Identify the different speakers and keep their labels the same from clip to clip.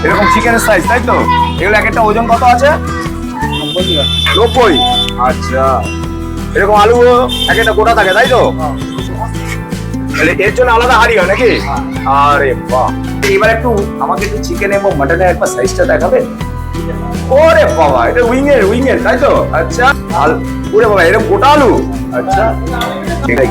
Speaker 1: এরকম চিকেনের সাইজ, তাই তো? এগুলো এক একটা ওজন কত আছে? 90। আচ্ছা, এরকম আলু এক একটা গোটা থাকে, তাই তো? তাহলে এর জন্য আলাদা হাড়ি হয় নাকি? আরে বাহ! এবার একটু আমাকে একটু চিকেন এবং মাটনের একবার সাইজটা দেখাবেন? ওরে বাবা, এটা উইং এর তাই তো? আচ্ছা, ওরে বাবা, এরকম গোটা আলু? अच्छा ठीक है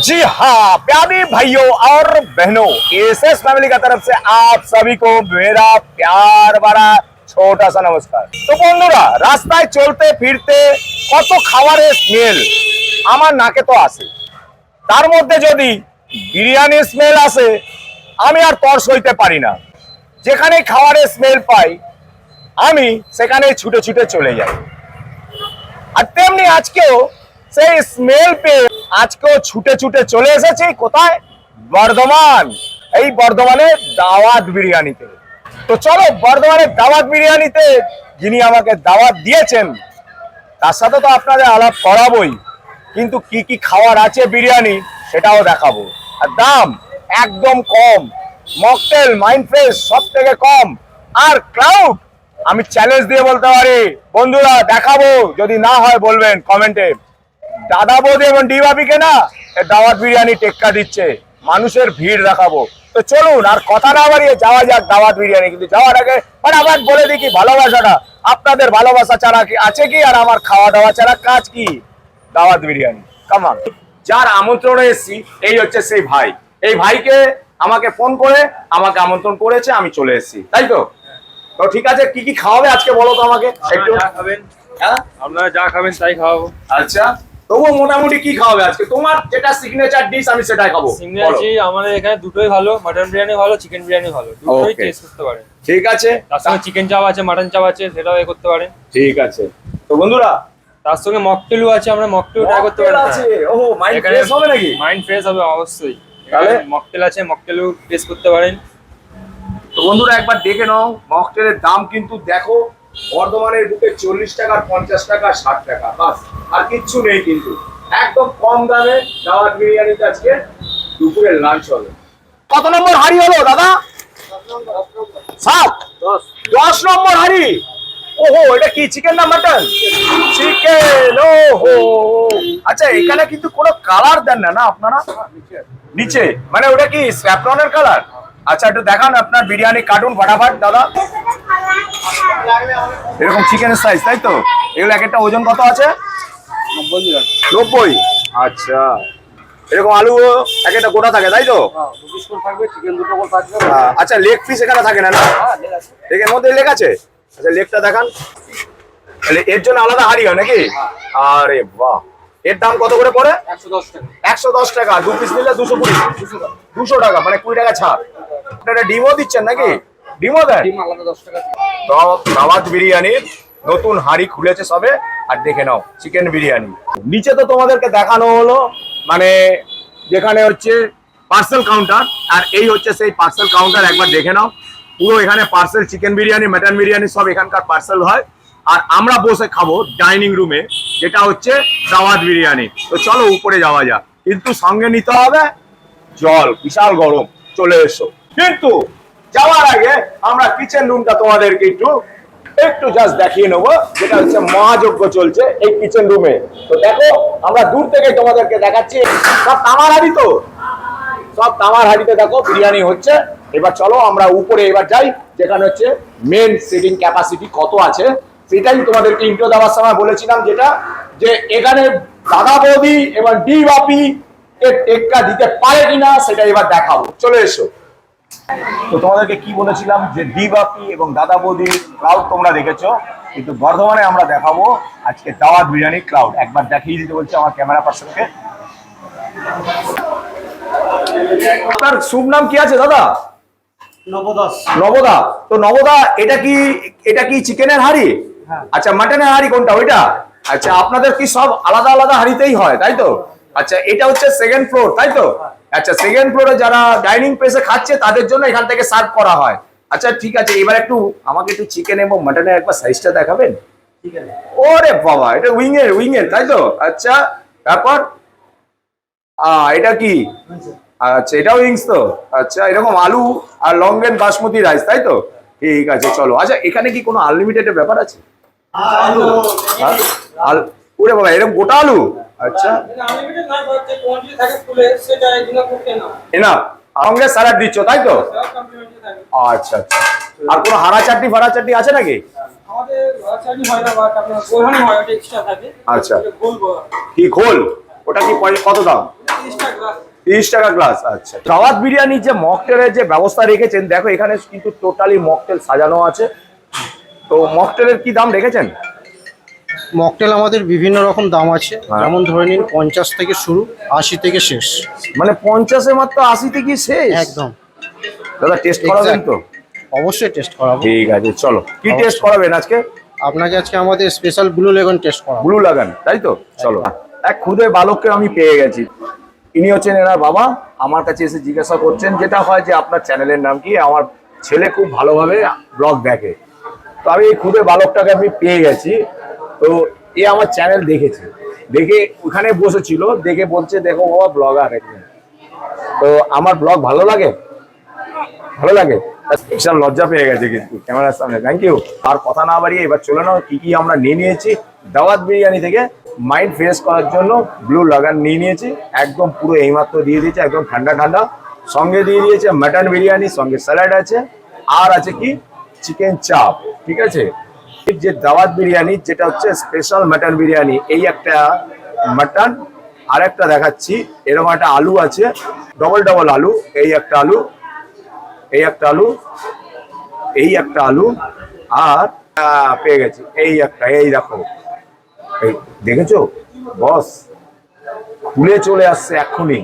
Speaker 1: जी हाँ प्यारे भाइयों और बहनों, एसएस फैमिली का तरफ से आप सभी को मेरा प्यार भरा छोटा सा नमस्कार। तो বন্ধুরা, রাস্তায় চলতে ফিরতে কত খাবারের স্মেল আমার নাকে তো আসে, তার মধ্যে যদি বিরিয়ানির স্মেল আসে আমি আর তর সইতে পারি না। যেখানে খাবারের স্মেল পাই আমি সেখানে ছুটে ছুটে চলে যাই। আর তেমনি আজকেও সেই স্মেল পেয়ে আজকেও ছুটে ছুটে চলে এসেছি কোথায়? বর্ধমান। এই বর্ধমানে দাওয়াত বিরিয়ানিতে। তো চলো বর্ধমানের দাওয়াত বিরিয়ানিতে যিনি আমাকে দাওয়াত দিয়েছেন তার সাথে তো আপনাদের আলাপ করাবোই, কিন্তু কি কি খাবার আছে বিরিয়ানি সেটাও দেখাবো। আর দাম একদম কম, মকটেল মাইন্ড ফ্রেশ সব থেকে কম। আর ক্লাউড আমি চ্যালেঞ্জ দিয়ে বলতে পারি বন্ধুরা, দেখাবো, যদি না হয় বলবেন কমেন্টে। দাদা বৌদি এবং ডিবাবিকে না দাওয়াত বিরিয়ানি টেক্কা দিচ্ছে, মানুষের ভিড় দেখাবো। তো চলুন আর কথা না বাড়িয়ে যাওয়া যাক দাওয়াত বিরিয়ানি। কিন্তু যাওয়ার আগে আবার বলে দিই কি ভালোবাসাটা, আপনাদের ভালোবাসা ছাড়া কি আছে কি, আর আমার খাওয়া দাওয়া ছাড়া কাজ কি? দাওয়াত বিরিয়ানি কামান। যার আমন্ত্রণে এসেছি এই হচ্ছে সেই ভাই। এই ভাইকে আমাকে ফোন করে আমাকে আমন্ত্রণ করেছে, আমি চলে এসেছি, তাই তো? তো ঠিক আছে, কি কি খাওয়াবে আজকে বলো তো আমাকে একটু। হ্যাঁ,
Speaker 2: আপনারা যা খাবেন তাই খাওয়াবো।
Speaker 1: আচ্ছা, তবুও মোটামুটি কি খাওয়াবে আজকে? তোমার যেটা সিগনেচার ডিশ আমি সেটাই খাবো।
Speaker 2: সিগনেচার আমাদের এখানে দুটোই ভালো, মাটন বিরিয়ানি ভালো, চিকেন বিরিয়ানি ভালো, দুটোই টেস্ট করতে পারেন।
Speaker 1: ঠিক আছে,
Speaker 2: তার সঙ্গে চিকেন চাপ আছে, মাটন চাপ আছে, সেটাও করতে পারেন।
Speaker 1: ঠিক আছে। তো বন্ধুরা,
Speaker 2: তার সঙ্গে মকটেলও আছে, আমরা মকটেল ট্রাই করতে পারি।
Speaker 1: আছে, ওহো, মাইন্ড ফ্রেশ হবে নাকি?
Speaker 2: মাইন্ড ফ্রেশ হবে অবশ্যই।
Speaker 1: তাহলে
Speaker 2: মকটেল আছে, মকটেলও টেস্ট করতে পারেন।
Speaker 1: তো বন্ধুরা একবার দেখে নাও, মকটেলের দাম কিন্তু দেখো, বর্ধমানের বুকে 40 টাকা, 50 টাকা, 60 টাকা, বাস, আর কিচ্ছু নেই। কিন্তু একদম কম দামে দাওয়াত বিরিয়ানিতে আজকে দুপুরের লাঞ্চ হবে। কত নম্বর হাড়ি হলো দাদা? 10 নম্বর হাড়ি। ওহো, এটা কি চিকেন না মাটন? চিকেন। ওহো, আচ্ছা, এখানে কিন্তু কোনো কালার দেন না না আপনারা? নিচে মানে ওটা কি স্যাফরনের কালার? আচ্ছা, একটু দেখান আপনার বিরিয়ানি কার্টুন ফাটাফাট দাদা। এরকম চিকেনের সাইজ, তাই তো? এগুলো এক একটা ওজন কত আছে? 90। আচ্ছা, এরকম আলু এক একটা গোটা থাকে, তাই তো? আচ্ছা, লেগ পিস এখানে থাকে না? না, লেগের মধ্যে লেগ আছে। আচ্ছা, লেগটা দেখান। এর জন্য আলাদা হাড়ি হয় নাকি? আরে বাহ, এর দাম কত করে পড়ে? 110 টাকা। 2 পিস নিলে 220, 200 টাকা, মানে 20 টাকা ছাড়। আপনারা ডিমও দিচ্ছেন নাকি? ডিমও দেন? দাওয়াত বিরিয়ানির নতুন হাড়ি খুলেছে সবে, আর দেখে নাও চিকেন বিরিয়ানি। নিচে তো তোমাদেরকে দেখানো হলো, মানে যেখানে হচ্ছে পার্সেল কাউন্টার, আর এই হচ্ছে সেই পার্সেল কাউন্টার। একবার দেখে নাও, পুরো এখানে parcel chicken biryani, mutton biryani সব এখানকার পার্সেল হয়। আর আমরা বসে খাবো ডাইনিং রুমে, যেটা হচ্ছে দাওয়াত বিরিয়ানি। তো চলো উপরে যাওয়া যাক, কিন্তু সঙ্গে নিতে হবে জল, বিশাল গরম, চলে এসো। কিন্তু যাওয়ার আগে আমরা কিচেন রুমটা তোমাদেরকে একটু জাস্ট দেখিয়ে নেবো, যেটা হচ্ছে মহাযজ্ঞ চলছে এই কিচেন রুমে। তো দেখো, আমরা দূর থেকে তোমাদেরকে দেখাচ্ছি। সব তামার হাড়ি, তো সব তামার হাড়িতে দেখো বিরিয়ানি হচ্ছে। এবার চলো আমরা উপরে এবার যাই, যেখানে হচ্ছে মেন সিটিং ক্যাপাসিটি কত আছে সেটাই তোমাদেরকে ইন্ট্রো দেওয়ার সময় বলেছিলাম, যেটা যে এখানে দাদা বৌদি এবং ডি বাপি এর টেক্কা দিতে পারে কিনা সেটা এবার দেখাবো, চলে এসো। তো তোমাদেরকে কি বলেছিলাম যে ডি বাপি এবং দাদা বৌদি ক্লাউড তোমরা দেখেছো, কিন্তু বর্ধমানে আমরা দেখাবো আজকে দাওয়াত বিরিয়ানি ক্লাউড। একবার দেখিয়ে দিতে বলছি আমার ক্যামেরা পার্সনকে। আপনার শুভ নাম কি আছে দাদা? নবদা। তো নবদা, এটা কি চিকেনের হাড়ি? আচ্ছা, মাটনের হাড়ি কোনটা ওইটা? আচ্ছা, আপনাদের কি সব আলাদা আলাদা হাড়িতেই হয়, তাই তো? আচ্ছা, এটা হচ্ছে সেকেন্ড ফ্লোর, তাই তো? আচ্ছা, সেকেন্ড ফ্লোরে যারা ডাইনিং প্লেসে খাচ্ছে তাদের জন্য এখান থেকে সার্ভ করা হয়। আচ্ছা, ঠিক আছে, এবার একটু আমাকে একটু চিকেন এবং মাটনের একবার সাইজটা দেখাবেন? ওরে বাবা, এটা উইং এর তাই তো? আচ্ছা, তারপর এটা কি? আচ্ছা এটাও উইংস তো। আচ্ছা এরকম আলু আর লঙ্গেন বাসমতি রাইস তাই তো? ঠিক আছে চলো। আচ্ছা এখানে কি কোনো আনলিমিটেড ব্যাপার আছে? হ্যাঁ? ওরে বাবা এরকম গোটা আলু? আচ্ছা এনাফ। সঙ্গে স্যালাড দিচ্ছ তাই তো? আচ্ছা আচ্ছা। আর কোনো হারা চাটনি ফারা চাটনি আছে নাকি? আচ্ছা কি ঘোল? ওটা কি কত দাম? 30 টাকা গ্লাস। আচ্ছা দাওয়াত বিরিয়ানির যে মকটেলের যে ব্যবস্থা রেখেছেন, দেখো এখানে কিন্তু টোটালি মকটেল সাজানো আছে। তো মকটেলের কি দাম রেখেছেন?
Speaker 3: মকটেল আমাদের বিভিন্ন রকম দাম আছে, যেমন ধরে নিন 50 থেকে শুরু, 80 থেকে শেষ।
Speaker 1: মানে 50-এ মাত্র 80 থেকে শেষ?
Speaker 3: একদম।
Speaker 1: দাদা টেস্ট করাবেন তো?
Speaker 3: অবশ্যই টেস্ট করাবো।
Speaker 1: ঠিক আছে চলো। কি টেস্ট করাবেন আজকে?
Speaker 3: আপনাকে আজকে আমাদের স্পেশাল ব্লু লেগন টেস্ট করাবো।
Speaker 1: ব্লু লাগান তাই তো? চলো। এক ক্ষুদে বালককে আমি পেয়ে গেছি। ইনি হচ্ছেন এনার বাবা। আমার কাছে এসে জিজ্ঞাসা করছেন, যেটা হয় যে আপনার চ্যানেলের নাম কি? আমার ছেলে খুব ভালোভাবে ব্লগ দেখে। তো আমি এই ক্ষুদে বালকটাকে আমি পেয়ে গেছি। তো এ আমার চ্যানেল দেখেছে, দেখে ওখানে বসেছিল, দেখে বলছে দেখো বাবা ব্লগার একজন। তো আমার ব্লগ ভালো লাগে, ভালো লাগে। বিশাল লজ্জা পেয়ে গেছে কিন্তু ক্যামেরার সামনে। Thank you. আর কথা না বাড়িয়ে এবার চলে নাও কি কি আমরা নিয়ে নিয়েছি দাওয়াত বিরিয়ানি থেকে। মাইন্ড ফ্রেশ করার জন্য ব্লু লাগান নিয়ে নিয়েছি, একদম পুরো এইমাত্র দিয়ে দিয়েছে, একদম ঠান্ডা ঠান্ডা। সঙ্গে দিয়ে দিয়েছে মাটন বিরিয়ানি, সঙ্গে স্যালাড আছে, আর আছে কি চিকেন চাপ। ঠিক আছে, যে দাওয়াত বিরিয়ানি যেটা হচ্ছে স্পেশাল মাটন বিরিয়ানি, এই একটা মাটন, আর একটা দেখাচ্ছি এরকম একটা আলু আছে, ডবল ডবল আলু, এই একটা আলু, এই একটা আলু, এই একটা আলু, আর পেয়ে গেছি এই একটা, এই দেখো, এই দেখেছো বস, ফুলে চলে আসছে এক্ষুনি,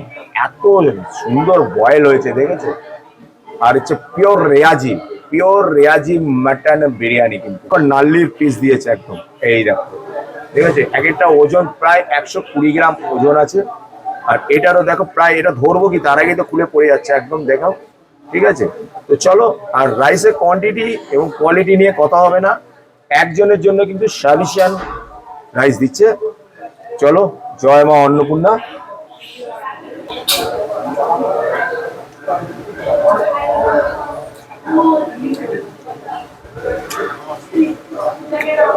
Speaker 1: এত সুন্দর বয়েল হয়েছে দেখেছো। আর হচ্ছে পিওর রেয়াজি মাটন বিরিয়ানি, কিন্তু নাল্লির পিস দিয়েছে একদম, এই দেখো ঠিক আছে। এক একটা ওজন প্রায় 120 গ্রাম ওজন আছে। আর এটারও দেখো প্রায়, এটা ধরবো কি তার আগে তো খুলে পড়ে যাচ্ছে একদম, দেখাও ঠিক আছে। তো চলো, আর রাইসের কোয়ান্টিটি এবং কোয়ালিটি নিয়ে কথা হবে না, একজনের জন্য কিন্তু সাফিসিয়েন্ট রাইস দিচ্ছে। চলো, জয় মা অন্নপূর্ণা।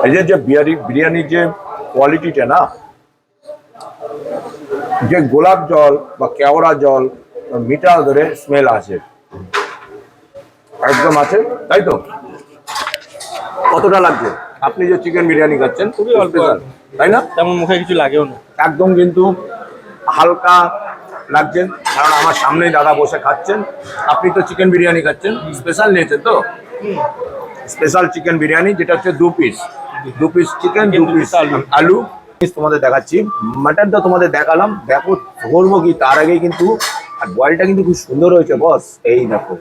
Speaker 1: এই যে বিরিয়ানির যে কোয়ালিটিটা না, যে গোলাপ জল বা কেওড়া জল মিঠা ধরে স্মেল আছে, একদম আছে তাই তো? কতটা লাগছে? আপনি যে চিকেন বিরিয়ানি খাচ্ছেন
Speaker 2: খুবই অল্প,
Speaker 1: তাই না?
Speaker 2: তেমন মুখে কিছু লাগেও না,
Speaker 1: একদম কিন্তু হালকা লাগছে, কারণ আমার সামনেই দাদা বসে খাচ্ছেন। আপনি তো চিকেন বিরিয়ানি খাচ্ছেন, স্পেশাল নিয়েছেন তো? স্পেশাল চিকেন বিরিয়ানি, যেটা হচ্ছে দু পিস চিকেন, 2 পিস আলু। তোমাদের দেখাচ্ছি মাটনটা, তোমাদের দেখালাম, দেখো ধরবো কি তার আগে কিন্তু, আর বয়েলটা কিন্তু খুব সুন্দর হয়েছে বস, এই দেখো।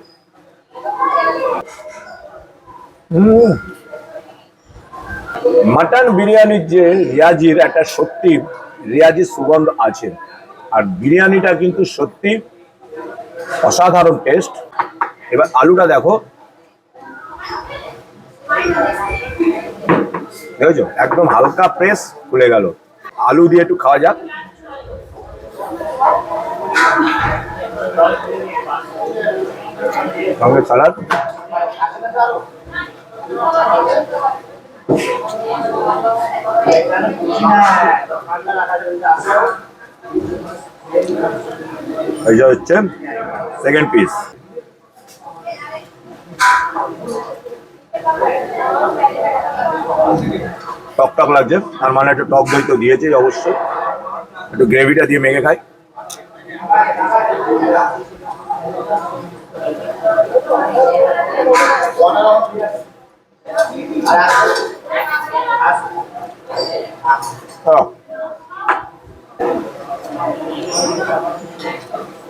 Speaker 1: মাটন বিরিয়ানির যে রিয়াজির একটা সত্যি রিয়াজির সুগন্ধ আছে, আর বিরিয়ানিটা কিন্তু সত্যি অসাধারণ টেস্ট। এবার আলুটা দেখো, দেখেছো একদম হালকা প্রেস, খুলে গেল। আলু দিয়ে একটু খাওয়া যাক। সঙ্গে সালাদ, এইটা হচ্ছে সেকেন্ড পিস। টক টক লাগছে, তার মানে একটু টক দই তো দিয়েছে অবশ্যই, একটু গ্রেভিটা দিয়ে মেখে খাই।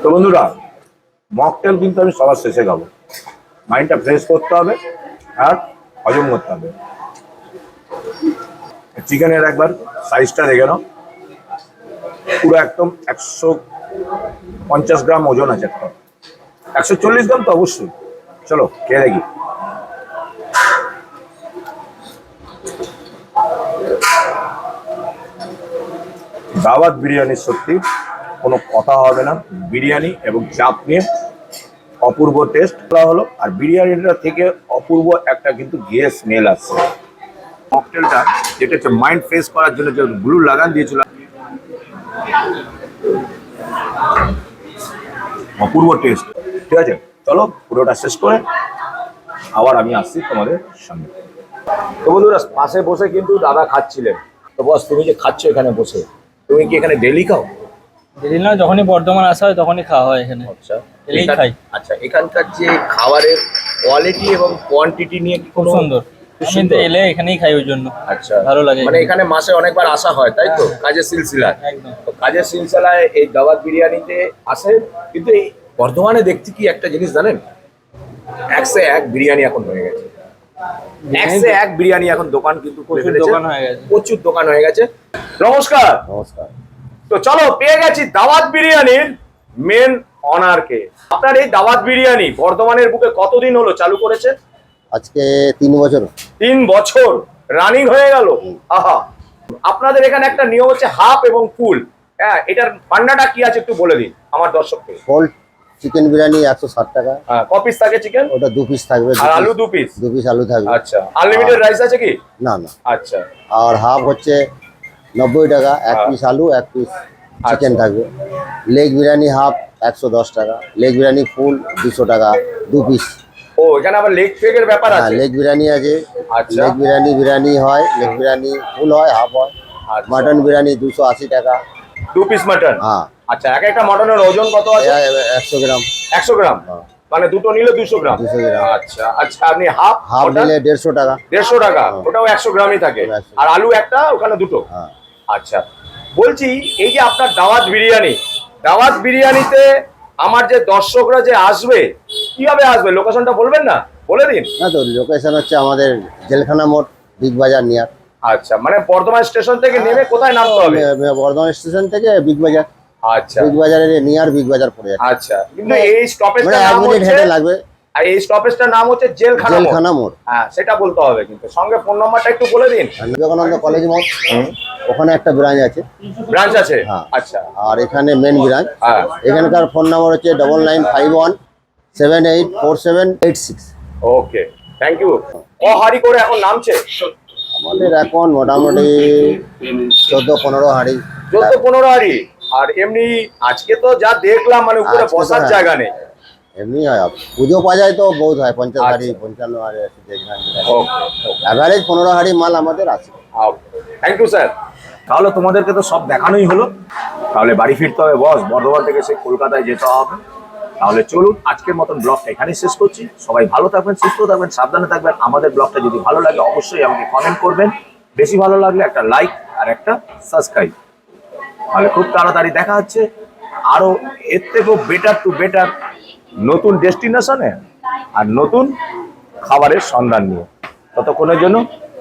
Speaker 1: তো বন্ধুরা, মকটেল কিন্তু আমি সবার শেষে খাবো, মাইন্ডটা ফ্রেশ করতে হবে আর হজম করতে হবে। চিকেনের একবার সাইজটা দেখে নাও, পুরো একদম 150 গ্রাম ওজন আছে, একটা 140 গ্রাম তো অবশ্যই। চলো খেয়ে দেখি। দাওয়াত বিরিয়ানি সত্যি কোনো কথা হবে না। বিরিয়ানি এবং চাপ নিয়ে অপূর্ব টেস্ট করা হলো, আর বিরিয়ানিটা থেকে অপূর্ব একটা কিন্তু ঘিয়ের স্মেল আসছে। ককটেলটা যেটা হচ্ছে মাইন্ড ফ্রেশ করার জন্য যে ব্লু লাগান দিয়েছিল, অপূর্ব টেস্ট। ঠিক আছে, চলো পুরোটা শেষ করে আবার আমি আসছি তোমাদের সামনে। তো বন্ধুরা, পাশে বসে কিন্তু দাদা খাচ্ছিলেন। তো বস, তুমি যে খাচ্ছ এখানে বসে, তুমি কি এখানে ডেলি খাও?
Speaker 2: ডেলি না, যখনই বর্ধমান আসা হয় তখনই খাওয়া হয় এখানে।
Speaker 1: আচ্ছা,
Speaker 2: ডেলি খাই।
Speaker 1: আচ্ছা, এখানকার যে খাবারের কোয়ালিটি এবং কোয়ান্টিটি নিয়ে কি
Speaker 2: খুব
Speaker 1: কোনো
Speaker 2: সুন্দর।
Speaker 1: খুব
Speaker 2: আমি
Speaker 1: সুন্দর?
Speaker 2: তো এলে এখানেই খাই ওই জন্য।
Speaker 1: আচ্ছা,
Speaker 2: ভালো লাগে
Speaker 1: মানে
Speaker 2: এখানে।
Speaker 1: এখানে মাসে অনেকবার আসা হয় তাই তো, কাজের সিলসিলায়।
Speaker 2: একদম।
Speaker 1: তো কাজের সিলসিলায় এই দাওয়াত বিরিয়ানিতে আসে। কিন্তু এই বর্ধমানে দেখছি কি একটা জিনিস জানেন, 101 বিরিয়ানি এখন হয়ে গেছে। 101 বিরিয়ানি এখন দোকান কিন্তু খুলে
Speaker 2: প্রচুর
Speaker 1: ফেলেছে।
Speaker 2: দোকান হয়ে গেছে।
Speaker 1: প্রচুর দোকান হয়ে গেছে। নমস্কার।
Speaker 4: নমস্কার।
Speaker 1: তো চলো, পেয়ে গেছি দাওয়াত বিরিয়ানির মেন অনারকে। আপনার এই দাওয়াত বিরিয়ানি বর্ধমানের বুকে কতদিন হলো চালু করেছেন?
Speaker 4: আজকে 3 বছর।
Speaker 1: 3 বছর রানিং হয়ে গেল। আহা, আপনাদের এখানে একটা নিয়ম হচ্ছে হাফ এবং ফুল। হ্যাঁ, এটার পান্নাটা কি আছে একটু বলে দিন আমার দর্শককে।
Speaker 4: হোল চিকেন বিরিয়ানি 160 টাকা।
Speaker 1: ক পিস থাকে চিকেন?
Speaker 4: ওটা 2 পিস থাকবে।
Speaker 1: আর আলু 2 পিস?
Speaker 4: 2 পিস আলু থাকবে।
Speaker 1: আচ্ছা, আনলিমিটেড রাইস আছে কি?
Speaker 4: না না।
Speaker 1: আচ্ছা,
Speaker 4: আর হাফ হচ্ছে 90 টাকা, 1
Speaker 1: হ্যাঁ।
Speaker 4: পিস আলু 1 পিস চিকেন
Speaker 1: আচ্ছা।
Speaker 4: থাকবে। লেগ বিরিয়ানি হাফ 110 টাকা, লেগ বিরিয়ানি ফুল 200 টাকা 2 পিস।
Speaker 1: ও, এখানে আবার লেগ পেগের ব্যাপার
Speaker 4: হ্যাঁ,
Speaker 1: আছে।
Speaker 4: লেগ বিরিয়ানি আছে।
Speaker 1: আচ্ছা।
Speaker 4: লেগ বিরিয়ানি হয়, লেগ বিরিয়ানি ফুল হয়, হাফ হয়।
Speaker 1: আচ্ছা।
Speaker 4: মাটন বিরিয়ানি 280 টাকা।
Speaker 1: 2 পিস মাটন?
Speaker 4: হ্যাঁ।
Speaker 1: আচ্ছা, এক একটা মাটনের ওজন কত আছে?
Speaker 4: 100 গ্রাম।
Speaker 1: 100 গ্রাম?
Speaker 4: হ্যাঁ।
Speaker 1: মানে দুটো নিলে 200 গ্রাম?
Speaker 4: 200 গ্রাম।
Speaker 1: আচ্ছা আচ্ছা, আপনি হাফ
Speaker 4: হাফ নিলে 150 টাকা।
Speaker 1: 150 টাকা?
Speaker 4: হ্যাঁ।
Speaker 1: ওটাও 100 গ্রামই থাকে।
Speaker 4: 100
Speaker 1: আর আলু একটা, ওখানে দুটো?
Speaker 4: হ্যাঁ।
Speaker 1: আচ্ছা, বলছি এই যে আপনার দাওয়াত বিরিয়ানিতে আমার যে দর্শকরা যে আসবে, কিভাবে আসবে লোকেশনটা বলবেন না? বলে দিন।
Speaker 4: না তো, লোকেশন হচ্ছে আমাদের জেলখানা মোড়, বিগ বাজার নিয়ার।
Speaker 1: আচ্ছা, মানে বর্ধমান স্টেশন থেকে নেমে কোথায় নামতে হবে?
Speaker 4: বর্ধমান স্টেশন থেকে বিগ বাজার।
Speaker 1: আচ্ছা
Speaker 4: বিগ বাজারের নিয়ার বিগ বাজার পড়ে যাচ্ছে।
Speaker 1: আচ্ছা, কিন্তু এই
Speaker 4: মানে
Speaker 1: স্টপেজটার
Speaker 4: 1
Speaker 1: নাম
Speaker 4: মিনিট
Speaker 1: হচ্ছে,
Speaker 4: হেঁটে লাগবে।
Speaker 1: আর এই স্টপেজটার নাম হচ্ছে জেলখানা মোড়।
Speaker 4: জেলখানা মোড়।
Speaker 1: হ্যাঁ, সেটা বলতে হবে, কিন্তু সঙ্গে ফোন নাম্বারটা একটু বলে দিন।
Speaker 4: আর বিবেকানন্দ কলেজ মোড়, ওখানে একটা ব্রাঞ্চ আছে।
Speaker 1: ব্রাঞ্চ আছে?
Speaker 4: হ্যাঁ।
Speaker 1: আচ্ছা।
Speaker 4: আর এখানে মেন ব্রাঞ্চ।
Speaker 1: হ্যাঁ।
Speaker 4: এখানকার ফোন নাম্বার হচ্ছে 9951784786।
Speaker 1: ওকে, থ্যাংক ইউ। হাঁড়ি করে এখন নামছে?
Speaker 4: আমাদের এখন মোটামুটি 14-15 হাঁড়ি।
Speaker 1: 14-15 হাঁড়ি। আর এমনি আজকে তো যা দেখলাম, মানে উপরে
Speaker 4: আজকে তো
Speaker 1: বসার
Speaker 4: হ্যাঁ।
Speaker 1: জায়গা নেই।
Speaker 4: এমনি হয়, পুজো পাওয়া তো বহুত হয়, 50 হাঁড়ি
Speaker 1: আচ্ছা।
Speaker 4: 55 হাঁড়ি আছে।
Speaker 1: ওকে,
Speaker 4: অ্যাভারেজ 15 হাঁড়ি মাল আমাদের আছে।
Speaker 1: Thank you sir. তাহলে তোমাদেরকে তো সব দেখানোই হলো, তাহলে বাড়ি ফিরতে হবে বস। বর্ধমান থেকে সেই কলকাতায় যেতে হবে। তাহলে চলুন, আজকের মতন ব্লগটা এখানেই শেষ করছি। সবাই ভালো থাকবেন, সুস্থ থাকবেন, সাবধানে থাকবেন। আমাদের ব্লগটা যদি ভালো লাগে অবশ্যই আমাকে কমেন্ট করবেন। বেশি ভালো লাগলে একটা লাইক আর একটা সাবস্ক্রাইব। তাহলে খুব তাড়াতাড়ি দেখা হচ্ছে আরো এর থেকেও বেটার টু বেটার নতুন ডেস্টিনেশনে আর নতুন খাবারের সন্ধান নিয়ে। ততক্ষণের জন্য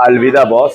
Speaker 1: আলবিদা বস।